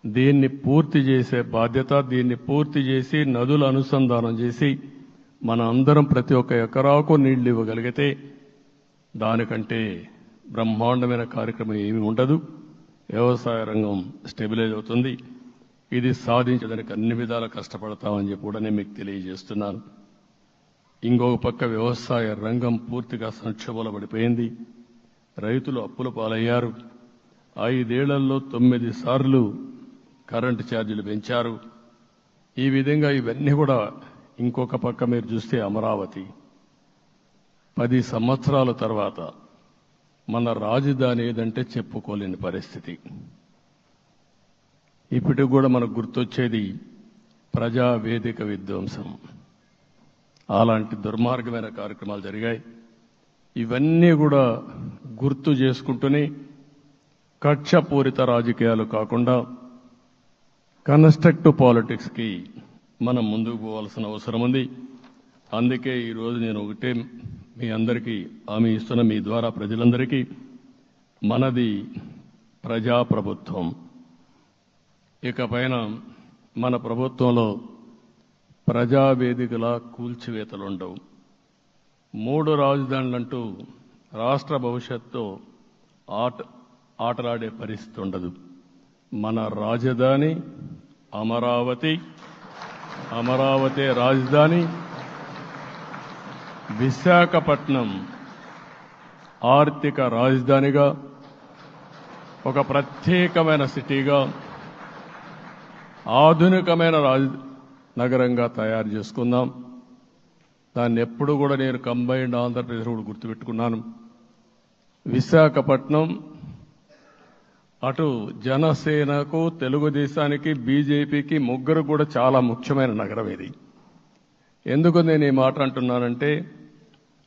దీన్ని పూర్తి చేసే బాధ్యత, దీన్ని పూర్తి చేసి నదుల అనుసంధానం చేసి మన అందరం ప్రతి ఒక్క ఎకరాకు నీళ్లు ఇవ్వగలిగితే దానికంటే బ్రహ్మాండమైన కార్యక్రమం ఏమీ ఉండదు. వ్యవసాయ రంగం స్టెబిలైజ్ అవుతుంది. ఇది సాధించడానికి అన్ని విధాలా కష్టపడతామని చెప్పి కూడా నేను మీకు తెలియజేస్తున్నాను. ఇంకొక పక్క వ్యవసాయ రంగం పూర్తిగా సంక్షోభంలో పడిపోయింది. రైతులు అప్పుల పాలయ్యారు. 5 ఏళ్లలో 9 సార్లు కరెంటు ఛార్జీలు పెంచారు. ఈ విధంగా ఇవన్నీ కూడా ఇంకొక పక్క మీరు చూస్తే అమరావతి 10 సంవత్సరాల తర్వాత మన రాజధాని ఏదంటే చెప్పుకోలేని పరిస్థితి. ఇప్పటికి కూడా మనకు గుర్తొచ్చేది ప్రజావేదిక విధ్వంసం. అలాంటి దుర్మార్గమైన కార్యక్రమాలు జరిగాయి. ఇవన్నీ కూడా గుర్తు చేసుకుంటూనే కక్షపూరిత రాజకీయాలు కాకుండా కన్స్ట్రక్టివ్ పాలిటిక్స్కి మనం ముందుకు పోవాల్సిన అవసరం ఉంది. అందుకే ఈరోజు నేను ఒకటే మీ అందరికీ హామీ ఇస్తున్న, మీ ద్వారా ప్రజలందరికీ, మనది ప్రజాప్రభుత్వం. ఇకపైన మన ప్రభుత్వంలో ప్రజావేదికల కూల్చివేతలు ఉండవు. 3 రాజధానులంటూ రాష్ట్ర భవిష్యత్తు ఆటలాడే పరిస్థితి ఉండదు. మన రాజధాని అమరావతి, అమరావతి రాజధాని. విశాఖపట్నం ఆర్థిక రాజధానిగా, ఒక ప్రత్యేకమైన సిటీగా, ఆధునికమైన నగరంగా తయారు చేసుకుందాం. దాన్ని ఎప్పుడు కూడా నేను కంబైన్డ్ ఆంధ్రప్రదేశ్ కూడా గుర్తుపెట్టుకున్నాను. విశాఖపట్నం అటు జనసేనకు, తెలుగుదేశానికి, బీజేపీకి ముగ్గురు కూడా చాలా ముఖ్యమైన నగరం ఇది. ఎందుకు నేను ఈ మాట అంటున్నానంటే,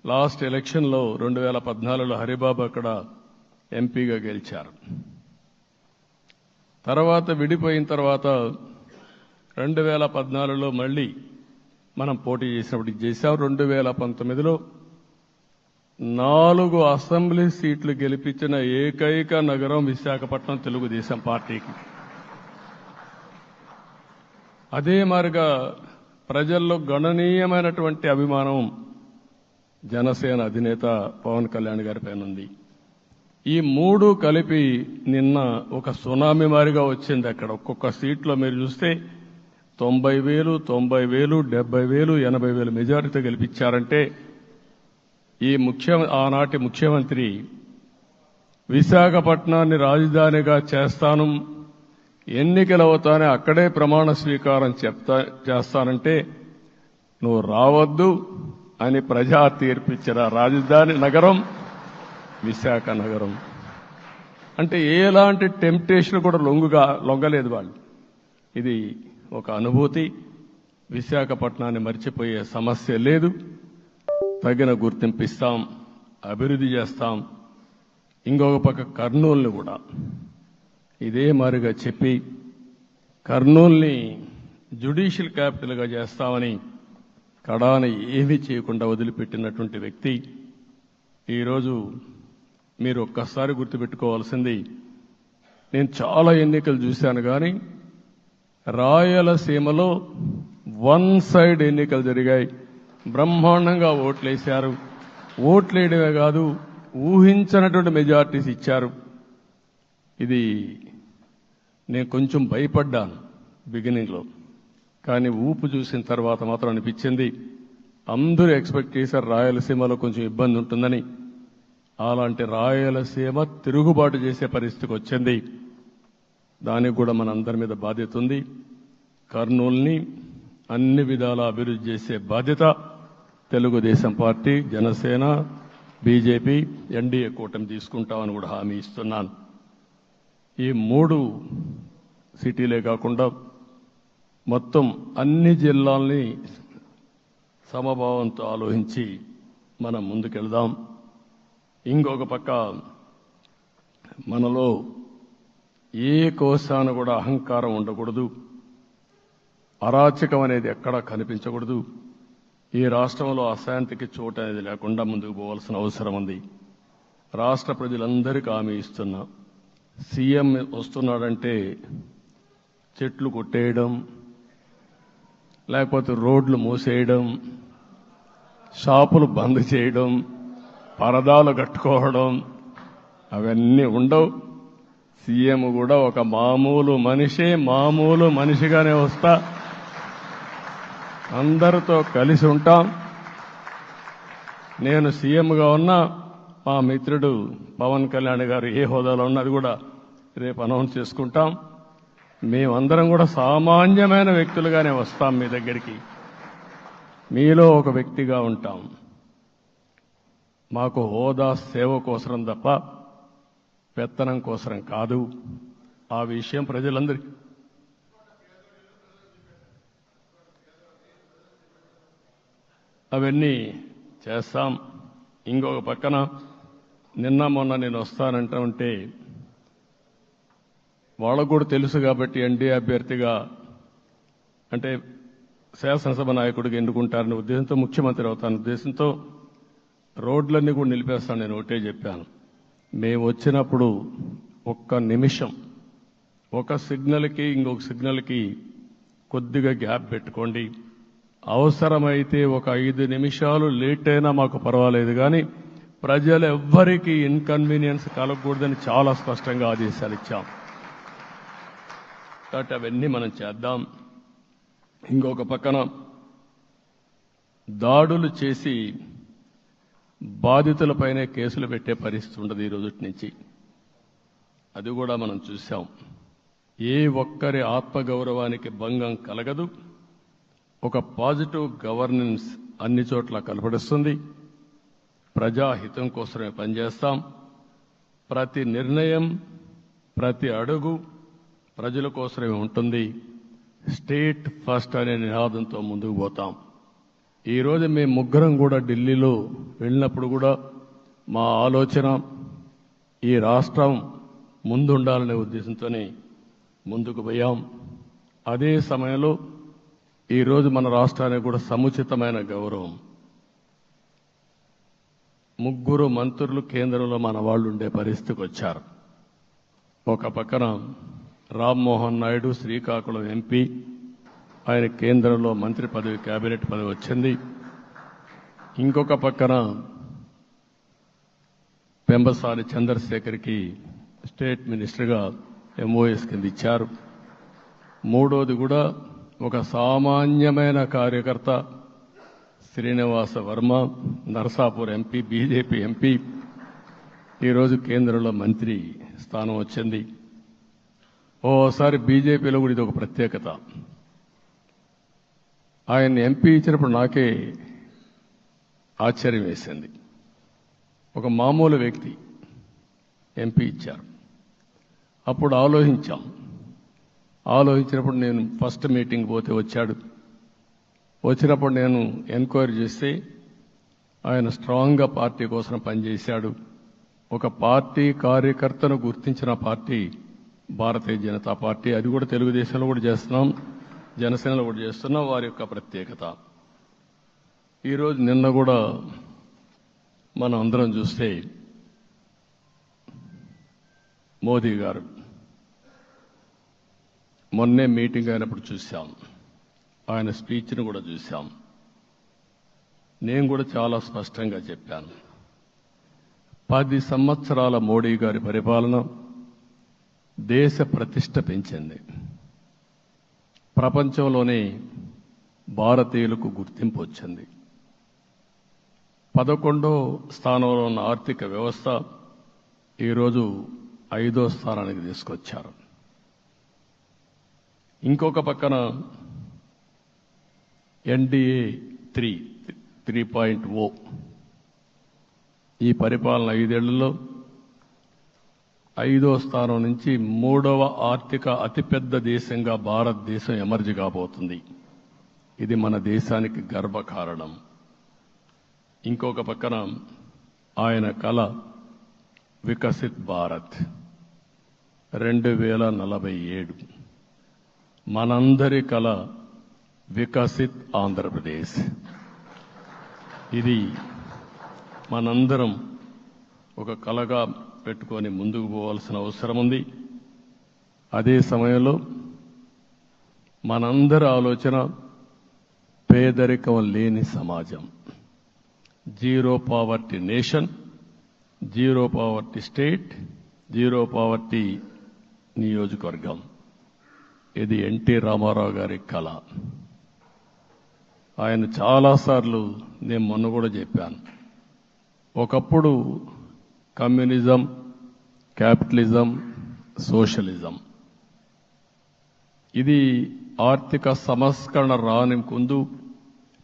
లాస్ట్ ఎలక్షన్లో 2014లో హరిబాబు అక్కడ ఎంపీగా గెలిచారు. తర్వాత విడిపోయిన తర్వాత 2014లో మళ్ళీ మనం పోటీ చేసినప్పుడు చేశాం. 2019లో 4 అసెంబ్లీ సీట్లు గెలిపించిన ఏకైక నగరం విశాఖపట్నం తెలుగుదేశం పార్టీకి. అదే మాదిరిగా ప్రజల్లో గణనీయమైనటువంటి అభిమానం జనసేన అధినేత పవన్ కళ్యాణ్ గారి పైన ఉంది. ఈ 3 కలిపి నిన్న ఒక సునామీ మారిగా వచ్చింది. అక్కడ ఒక్కొక్క సీట్లో మీరు చూస్తే 90,000, 90,000, 70,000, 80,000 మెజారిటీతో గెలిపించారంటే ఆనాటి ముఖ్యమంత్రి విశాఖపట్నాన్ని రాజధానిగా చేస్తాను, ఎన్నికలు అవుతానే అక్కడే ప్రమాణ స్వీకారం చేస్తానంటే నువ్వు రావద్దు అని ప్రజా తీర్పిచ్చిన రాజధాని నగరం విశాఖ నగరం. అంటే ఎలాంటి టెంప్టేషన్ కూడా లొంగలేదు వాళ్ళు. ఇది ఒక అనుభూతి. విశాఖపట్నాన్ని మర్చిపోయే సమస్య లేదు. తగిన గుర్తింపు ఇస్తాం, అభివృద్ధి చేస్తాం. ఇంకొక పక్క కర్నూలుని కూడా ఇదే మాదిరిగా చెప్పి కర్నూలుని జ్యుడిషియల్ క్యాపిటల్గా చేస్తామని కడాన ఏమీ చేయకుండా వదిలిపెట్టినటువంటి వ్యక్తి. ఈరోజు మీరు ఒక్కసారి గుర్తుపెట్టుకోవాల్సింది, నేను చాలా ఎన్నికలు చూశాను కానీ రాయలసీమలో వన్ సైడ్ ఎన్నికలు జరిగాయి. బ్రహ్మాండంగా ఓట్లేశారు. ఓట్లేయడమే కాదు, ఊహించినటువంటి మెజార్టీస్ ఇచ్చారు. ఇది నేను కొంచెం భయపడ్డాను బిగినింగ్లో, కానీ ఊపు చూసిన తర్వాత మాత్రం అనిపించింది అందరూ ఎక్స్పెక్ట్ చేశారు రాయలసీమలో కొంచెం ఇబ్బంది ఉంటుందని. అలాంటి రాయలసీమ తిరుగుబాటు చేసే పరిస్థితికి వచ్చింది. దానికి కూడా మనందరి మీద బాధ్యత ఉంది. కర్నూలుని అన్ని విధాల అభివృద్ధి చేసే బాధ్యత Telugu Desam party, Janasena, BJP, NDA కూటమి తీసుకుంటామని కూడా హామీ ఇస్తున్నాను. ఈ 3 సిటీలే కాకుండా మొత్తం అన్ని జిల్లాల్ని సమభావంతో ఆలోచించి మనం ముందుకెళ్దాం. ఇంకొక పక్క మనలో ఏ కోశాన కూడా అహంకారం ఉండకూడదు, అరాచకం అనేది ఎక్కడా కనిపించకూడదు. ఈ రాష్ట్రంలో అశాంతికి చోటు అనేది లేకుండా ముందుకు పోవాల్సిన అవసరం ఉంది. రాష్ట్ర ప్రజలందరికీ హామీ ఇస్తున్నా, సీఎం వస్తున్నాడంటే చెట్లు కొట్టేయడం, లేకపోతే రోడ్లు మూసేయడం, షాపులు బంద్ చేయడం, పరదాలు కట్టుకోవడం అవన్నీ ఉండవు. సీఎం కూడా ఒక మామూలు మనిషిగానే వస్తా, అందరితో కలిసి ఉంటాం. నేను సీఎంగా ఉన్నా, మా మిత్రుడు పవన్ కళ్యాణ్ గారు ఏ హోదాలో ఉన్నది కూడా రేపు అనౌన్స్ చేసుకుంటాం. మేమందరం కూడా సామాన్యమైన వ్యక్తులుగానే వస్తాం మీ దగ్గరికి, మీలో ఒక వ్యక్తిగా ఉంటాం. మాకు హోదా సేవ కోసరం తప్ప పెత్తనం కోసరం కాదు. ఆ విషయం ప్రజలందరికీ అవన్నీ చేస్తాం. ఇంకొక పక్కన నిన్న మొన్న నేను వస్తానంటే వాళ్ళకు కూడా తెలుసు కాబట్టి ఎన్డీఏ అభ్యర్థిగా అంటే శాసనసభ నాయకుడిగా ఎన్నుకుంటారనే ఉద్దేశంతో, ముఖ్యమంత్రి అవుతాను ఉద్దేశంతో రోడ్లన్నీ కూడా నిలిపేస్తాను. నేను ఒకటే చెప్పాను, మేము వచ్చినప్పుడు ఒక్క నిమిషం ఒక సిగ్నల్కి ఇంకొక సిగ్నల్కి కొద్దిగా గ్యాప్ పెట్టుకోండి. అవసరమైతే ఒక 5 నిమిషాలు లేట్ అయినా మాకు పర్వాలేదు, కానీ ప్రజలు ఎవ్వరికీ ఇన్కన్వీనియన్స్ కలగకూడదని చాలా స్పష్టంగా ఆదేశాలు ఇచ్చాం. కాబట్టి అవన్నీ మనం చేద్దాం. ఇంకొక పక్కన దాడులు చేసి బాధితులపైనే కేసులు పెట్టే పరిస్థితి ఉండదు ఈ రోజు నుంచి. అది కూడా మనం చూశాం. ఏ ఒక్కరి ఆత్మగౌరవానికి భంగం కలగదు. ఒక పాజిటివ్ గవర్నెన్స్ అన్ని చోట్ల కనపడుస్తుంది. ప్రజాహితం కోసమే పనిచేస్తాం. ప్రతి నిర్ణయం, ప్రతి అడుగు ప్రజల కోసమే ఉంటుంది. స్టేట్ ఫస్ట్ అనే నినాదంతో ముందుకు పోతాం. ఈరోజు మేము ముగ్గురం కూడా ఢిల్లీలో వెళ్ళినప్పుడు కూడా మా ఆలోచన ఈ రాష్ట్రం ముందుండాలనే ఉద్దేశంతోనే ముందుకు పోయాం. అదే సమయంలో ఈరోజు మన రాష్ట్రానికి కూడా సముచితమైన గౌరవం. 3 మంత్రులు కేంద్రంలో మన వాళ్ళు ఉండే పరిస్థితికి వచ్చారు. ఒక పక్కన రామ్మోహన్ నాయుడు శ్రీకాకుళం ఎంపీ, ఆయన కేంద్రంలో మంత్రి పదవి, కేబినెట్ పదవి వచ్చింది. ఇంకొక పక్కన పెంబసాని చంద్రశేఖర్కి స్టేట్ మినిస్టర్గా ఎంఓఎస్ కింద ఇచ్చారు. మూడోది కూడా ఒక సామాన్యమైన కార్యకర్త Srinivasa Varma, Narasapur MP, BJP MP, ఈరోజు కేంద్రంలో మంత్రి స్థానం వచ్చింది. ఓసారి బీజేపీలో కూడా ఇది ఒక ప్రత్యేకత. ఆయన ఎంపీ ఇచ్చినప్పుడు నాకే ఆశ్చర్యం వేసింది. ఒక మామూలు వ్యక్తి ఎంపీ ఇచ్చారు. అప్పుడు ఆలోచించినప్పుడు నేను ఫస్ట్ మీటింగ్ పోతే వచ్చాడు. వచ్చినప్పుడు నేను ఎంక్వైరీ చేస్తే ఆయన స్ట్రాంగ్గా పార్టీ కోసం పనిచేశాడు. ఒక పార్టీ కార్యకర్తను గుర్తించిన పార్టీ భారతీయ జనతా పార్టీ. అది కూడా తెలుగుదేశంలో కూడా చేస్తున్నాం, జనసేనలో కూడా చేస్తున్నాం. వారి యొక్క ప్రత్యేకత. ఈరోజు నిన్న కూడా మనం అందరం చూస్తే మోదీ గారు మొన్నే మీటింగ్ అయినప్పుడు చూశాం, ఆయన స్పీచ్ను కూడా చూశాం. నేను కూడా చాలా స్పష్టంగా చెప్పాను, 10 సంవత్సరాల మోడీ గారి పరిపాలన దేశ ప్రతిష్ట పెంచింది. ప్రపంచంలోనే భారతీయులకు గుర్తింపు వచ్చింది. 11వ స్థానంలో ఉన్న ఆర్థిక వ్యవస్థ ఈరోజు 5వ స్థానానికి తీసుకొచ్చారు. ఇంకొక పక్కన ఎన్డీఏ 3.0 ఈ పరిపాలన 5 ఏళ్లలో 5వ స్థానం నుంచి 3వ ఆర్థిక అతిపెద్ద దేశంగా భారతదేశం ఎమర్జ్ కాబోతుంది. ఇది మన దేశానికి గర్వకారణం. ఇంకొక పక్కన ఆయన కల వికసిత్ భారత్ 2047, మనందరి కల వికసిత్ ఆంధ్రప్రదేశ్. ఇది మనందరం ఒక కలగా పెట్టుకొని ముందుకు పోవాల్సిన అవసరం ఉంది. అదే సమయంలో మనందరి ఆలోచన పేదరికం లేని సమాజం, zero poverty nation, zero poverty state, zero poverty నియోజకవర్గం. ఇది ఎన్టీ రామారావు గారి కళ. ఆయన చాలాసార్లు నేను మొన్న కూడా చెప్పాను, ఒకప్పుడు కమ్యూనిజం, క్యాపిటలిజం, సోషలిజం ఇది ఆర్థిక సంస్కరణ రాని ముందు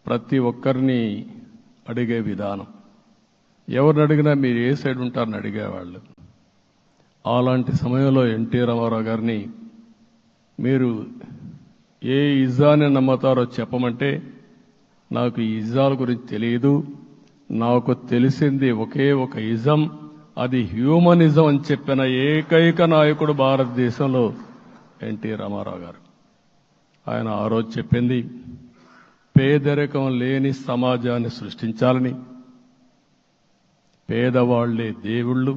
ప్రతి ఒక్కరిని అడిగే విధానం. ఎవరిని అడిగినా మీరు ఏ సైడ్ ఉంటారని అడిగేవాళ్ళు. అలాంటి సమయంలో ఎన్టీ రామారావు గారిని మీరు ఏ ఇజాన్ని నమ్ముతారో చెప్పమంటే, నాకు ఈ ఇజాల గురించి తెలియదు, నాకు తెలిసింది ఒకే ఒక ఇజం, అది హ్యూమనిజం అని చెప్పిన ఏకైక నాయకుడు భారతదేశంలో ఎన్టీ రామారావు గారు. ఆయన ఆ రోజు చెప్పింది పేదరికం లేని సమాజాన్ని సృష్టించాలని, పేదవాళ్లే దేవుళ్ళు,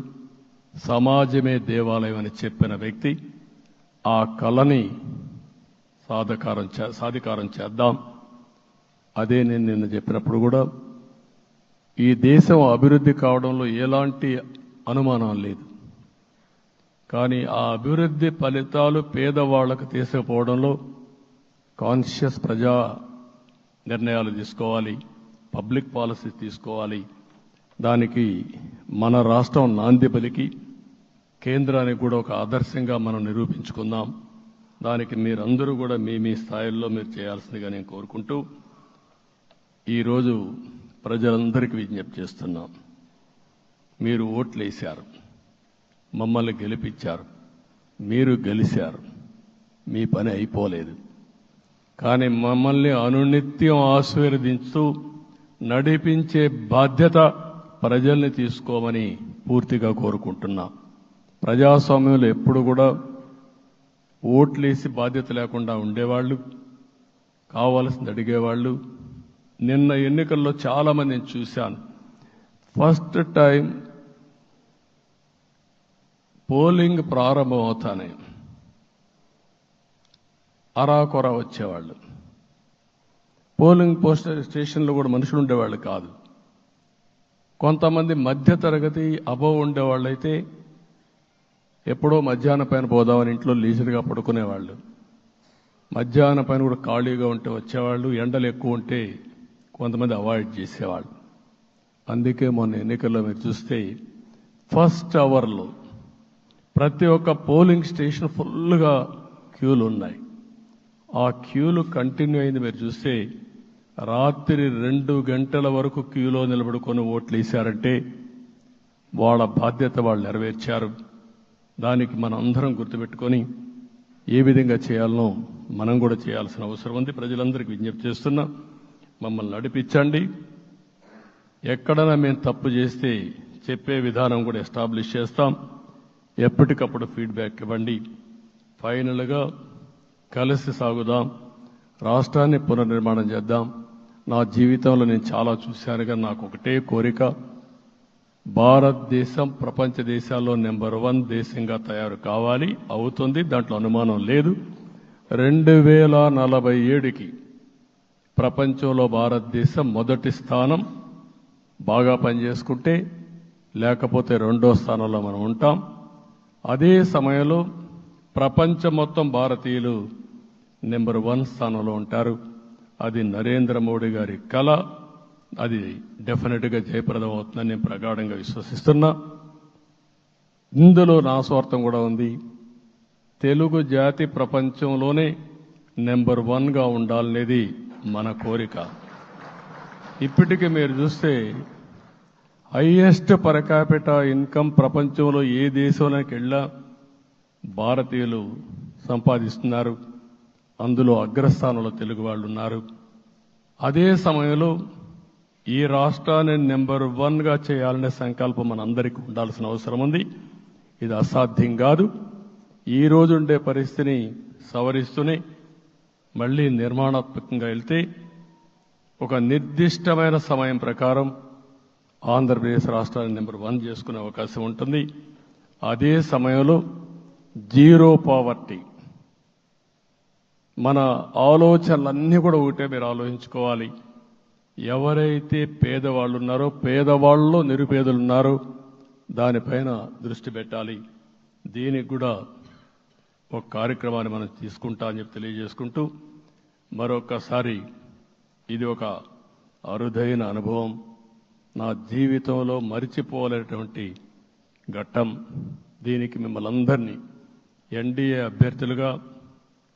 సమాజమే దేవాలయం అని చెప్పిన వ్యక్తి. ఆ కళని సాధికారం చేద్దాం. అదే నేను నిన్న చెప్పినప్పుడు కూడా ఈ దేశం అభివృద్ధి కావడంలో ఎలాంటి అనుమానం లేదు. కానీ ఆ అభివృద్ధి ఫలితాలు పేదవాళ్లకు తీసుకుపోవడంలో కాన్షియస్ ప్రజా నిర్ణయాలు తీసుకోవాలి, పబ్లిక్ పాలసీ తీసుకోవాలి. దానికి మన రాష్ట్రం నాంది పలికి కేంద్రానికి కూడా ఒక ఆదర్శంగా మనం నిరూపించుకుందాం. దానికి మీరందరూ కూడా మీ స్థాయిల్లో మీరు చేయాల్సిందిగా నేను కోరుకుంటూ ఈరోజు ప్రజలందరికీ విజ్ఞప్తి చేస్తున్నాం. మీరు ఓట్లు వేశారు, మమ్మల్ని గెలిపించారు, మీరు గెలిచారు, మీ పని అయిపోలేదు. కానీ మమ్మల్ని అనునిత్యం ఆశీర్వదించుతూ నడిపించే బాధ్యత ప్రజల్ని తీసుకోమని పూర్తిగా కోరుకుంటున్నా. ప్రజాస్వామ్యంలో ఎప్పుడు కూడా ఓట్లేసి బాధ్యత లేకుండా ఉండేవాళ్ళు, కావాల్సింది అడిగేవాళ్ళు. నిన్న ఎన్నికల్లో చాలా మందిని చూశాను. ఫస్ట్ టైం పోలింగ్ ప్రారంభం అవుతానే అరాకొర వచ్చేవాళ్ళు. పోలింగ్ పోస్ట్ స్టేషన్లో కూడా మనుషులు ఉండేవాళ్ళు కాదు. కొంతమంది మధ్య తరగతి అబవ్ ఉండేవాళ్ళైతే ఎప్పుడో మధ్యాహ్నం పైన పోదామని ఇంట్లో లీజర్గా పడుకునేవాళ్ళు. మధ్యాహ్నం పైన కూడా ఖాళీగా ఉంటే వచ్చేవాళ్ళు, ఎండలు ఎక్కువ ఉంటే కొంతమంది అవాయిడ్ చేసేవాళ్ళు. అందుకే మొన్న ఎన్నికల్లో మీరు చూస్తే ఫస్ట్ అవర్లో ప్రతి ఒక్క పోలింగ్ స్టేషన్ ఫుల్గా క్యూలు ఉన్నాయి. ఆ క్యూలు కంటిన్యూ అయింది. మీరు చూస్తే రాత్రి 2 గంటల వరకు క్యూలో నిలబడుకొని ఓట్లు వేశారంటే వాళ్ళ బాధ్యత వాళ్ళు నెరవేర్చారు. దానికి మనం అందరం గుర్తుపెట్టుకొని ఏ విధంగా చేయాలనో మనం కూడా చేయాల్సిన అవసరం ఉంది. ప్రజలందరికీ విజ్ఞప్తి చేస్తున్నా, మమ్మల్ని నడిపించండి. ఎక్కడైనా మేము తప్పు చేస్తే చెప్పే విధానం కూడా ఎస్టాబ్లిష్ చేస్తాం. ఎప్పటికప్పుడు ఫీడ్బ్యాక్ ఇవ్వండి. ఫైనల్గా కలిసి సాగుదాం, రాష్ట్రాన్ని పునర్నిర్మాణం చేద్దాం. నా జీవితంలో నేను చాలా చూశాను, కానీ నాకు ఒకటే కోరిక, భారతదేశం ప్రపంచ దేశాల్లో నెంబర్ 1 దేశంగా తయారు కావాలి. అవుతుంది, దాంట్లో అనుమానం లేదు. 2047కి ప్రపంచంలో భారతదేశం మొదటి స్థానం బాగా పనిచేసుకుంటే, లేకపోతే 2వ స్థానంలో మనం ఉంటాం. అదే సమయంలో ప్రపంచం మొత్తం భారతీయులు నెంబర్ 1 స్థానంలో ఉంటారు. అది నరేంద్ర మోడీ గారి కళ. అది డెఫినెట్గా జయప్రదం అవుతుందని నేను ప్రగాఢంగా విశ్వసిస్తున్నా. ఇందులో నా స్వార్థం కూడా ఉంది. తెలుగు జాతి ప్రపంచంలోనే నెంబర్ 1గా ఉండాలనేది మన కోరిక. ఇప్పటికీ మీరు చూస్తే హైయెస్ట్ పర్ క్యాపిటా ఇన్కమ్ ప్రపంచంలో ఏ దేశంలోకి వెళ్ళా భారతీయులు సంపాదిస్తున్నారు. అందులో అగ్రస్థానంలో తెలుగు వాళ్ళు ఉన్నారు. అదే సమయంలో ఈ రాష్ట్రాన్ని నెంబర్ 1గా చేయాలనే సంకల్పం మనందరికీ ఉండాల్సిన అవసరం ఉంది. ఇది అసాధ్యం కాదు. ఈ రోజు ఉండే పరిస్థితిని సవరిస్తూనే మళ్ళీ నిర్మాణాత్మకంగా వెళ్తే ఒక నిర్దిష్టమైన సమయం ప్రకారం ఆంధ్రప్రదేశ్ రాష్ట్రాన్ని నెంబర్ 1 చేసుకునే అవకాశం ఉంటుంది. అదే సమయంలో జీరో పావర్టీ. మన ఆలోచనలన్నీ కూడా ఒకటే మీరు ఆలోచించుకోవాలి. ఎవరైతే పేదవాళ్ళు ఉన్నారో, పేదవాళ్ళలో నిరుపేదలు ఉన్నారో దానిపైన దృష్టి పెట్టాలి. దీనికి కూడా ఒక కార్యక్రమాన్ని మనం తీసుకుంటా అని చెప్పి తెలియజేసుకుంటూ, మరొకసారి ఇది ఒక అరుదైన అనుభవం. నా జీవితంలో మరిచిపోలేనటువంటి ఘట్టం. దీనికి మిమ్మల్ని అందరినీ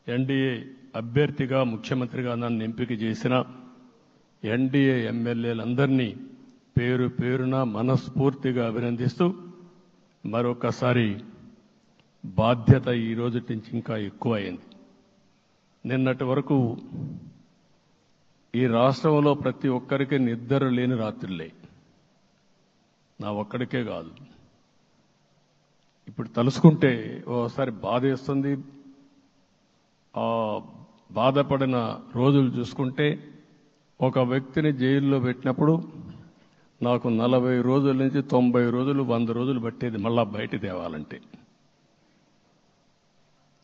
ఎన్డీఏ అభ్యర్థిగా ముఖ్యమంత్రిగా నన్ను ఎంపిక చేసిన ఎన్డీఏ ఎమ్మెల్యేలందరినీ పేరు పేరున మనస్ఫూర్తిగా అభినందిస్తూ, మరొకసారి బాధ్యత ఈ రోజు నుంచి ఇంకా ఎక్కువైంది. నిన్నటి వరకు ఈ రాష్ట్రంలో ప్రతి ఒక్కరికి నిద్ర లేని రాత్రులే. నా ఒక్కడికే కాదు. ఇప్పుడు తలుసుకుంటే ఓసారి బాధేస్తుంది. ఆ బాధపడిన రోజులు చూసుకుంటే, ఒక వ్యక్తిని జైల్లో పెట్టినప్పుడు నాకు 40 రోజుల నుంచి 90 రోజులు 100 రోజులు పట్టేది మళ్ళా బయట తేవాలంటే.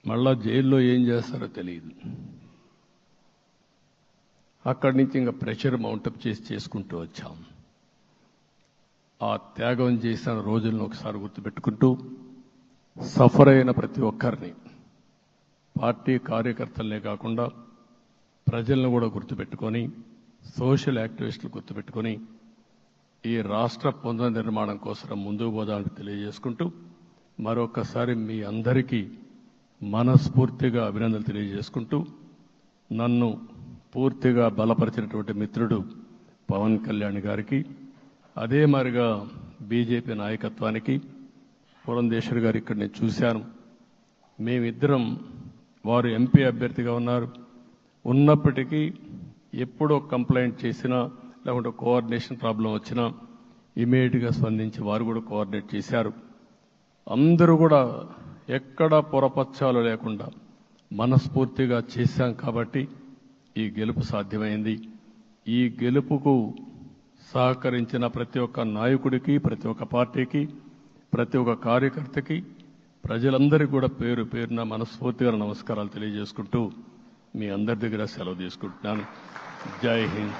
మళ్ళా జైల్లో ఏం చేస్తారో తెలియదు. అక్కడి నుంచి ఇంకా ప్రెషర్ మౌంటప్ చేసుకుంటూ వచ్చాం. ఆ త్యాగం చేసిన రోజులను ఒకసారి గుర్తుపెట్టుకుంటూ, సఫర్ అయిన ప్రతి ఒక్కరిని, పార్టీ కార్యకర్తలనే కాకుండా ప్రజలను కూడా గుర్తుపెట్టుకొని, సోషల్ యాక్టివిస్టులు గుర్తుపెట్టుకొని ఈ రాష్ట్ర పునర్నిర్మాణం కోసం ముందుకు పోదామని తెలియజేసుకుంటూ, మరొకసారి మీ అందరికీ మనస్ఫూర్తిగా అభినందనలు తెలియజేసుకుంటూ, నన్ను పూర్తిగా బలపరిచినటువంటి మిత్రుడు పవన్ కళ్యాణ్ గారికి, అదే మరిగా బీజేపీ నాయకత్వానికి, పురంధేశ్వరి గారు ఇక్కడ నేను చూశాను. మేమిద్దరం, వారు ఎంపీ అభ్యర్థిగా ఉన్నప్పటికీ ఎప్పుడో కంప్లైంట్ చేసినా లేకుంటే కోఆర్డినేషన్ ప్రాబ్లం వచ్చినా ఇమీడియట్గా స్పందించి వారు కూడా కోఆర్డినేట్ చేశారు. అందరూ కూడా ఎక్కడ పొరపచ్చాలు లేకుండా మనస్ఫూర్తిగా చేశాం కాబట్టి ఈ గెలుపు సాధ్యమైంది. ఈ గెలుపుకు సహకరించిన ప్రతి ఒక్క నాయకుడికి, ప్రతి ఒక్క పార్టీకి, ప్రతి ఒక్క కార్యకర్తకి, ప్రజలందరికీ కూడా పేరు పేరున మనస్ఫూర్తిగా నమస్కారాలు తెలియజేసుకుంటూ మీ అందరి దగ్గర సెలవు తీసుకుంటున్నాను. జై హింద్.